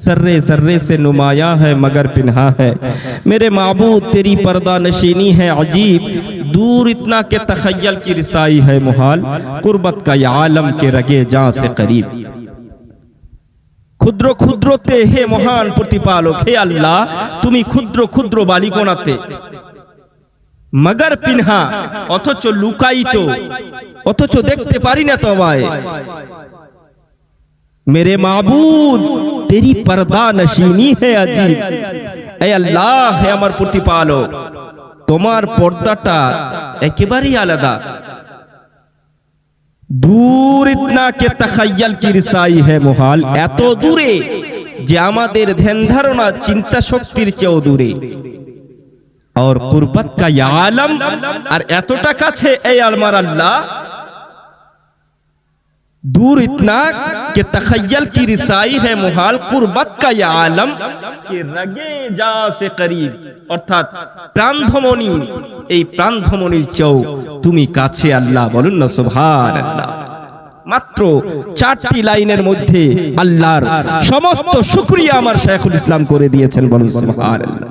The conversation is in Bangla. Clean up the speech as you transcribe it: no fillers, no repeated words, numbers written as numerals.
सर्रे सर्रे से नुमाया है मगर पिन्हा है। मेरे माबूद तेरी पर्दा नशीनी है अजीब, दूर इतना के तखय्यल की रिसाई है मुहाल, कुर्बत का ये आलम के रगे जां से करीब। ক্ষুদ্র ক্ষুদ্রতে হে মহান প্রতিপালক, হে আল্লাহ তুমি ক্ষুদ্র ক্ষুদ্র বালিকণাতে, মগর পিনহা অথচ লুকায়িত, অথচ দেখতে পারি না তোমায়। मेरे माबूद तेरी पर्दा नशीनी है अजीब, ए अल्लाह है আমার প্রতিপালক, তোমার পর্দাটা একেবারেই আলাদা। दूर इतना के तखय्यल की रिसाई है मुहाल, এত দূরে যে আমাদের ধ্যান ধারণা চিন্তা শক্তির চেয়েও দূরে। और कुर्बत का ये आलम, আর এতটা কাছে এই আমার আল্লাহ। दूर इतना के तखय्यल की रिसाई है मुहाल, कुर्बत का ये आलम के रगे जा से करीब, অর্থাৎ প্রাণধমনী, এই প্রাণধমনীর চেয়েও তুমি কাছে আল্লাহ। বলুন না সুবহানাল্লাহ। মাত্র 4টি লাইনের মধ্যে আল্লাহর সমস্ত শুকরিয়া আমার শাইখুল ইসলাম করে দিয়েছেন। বলুন সুবহানাল্লাহ।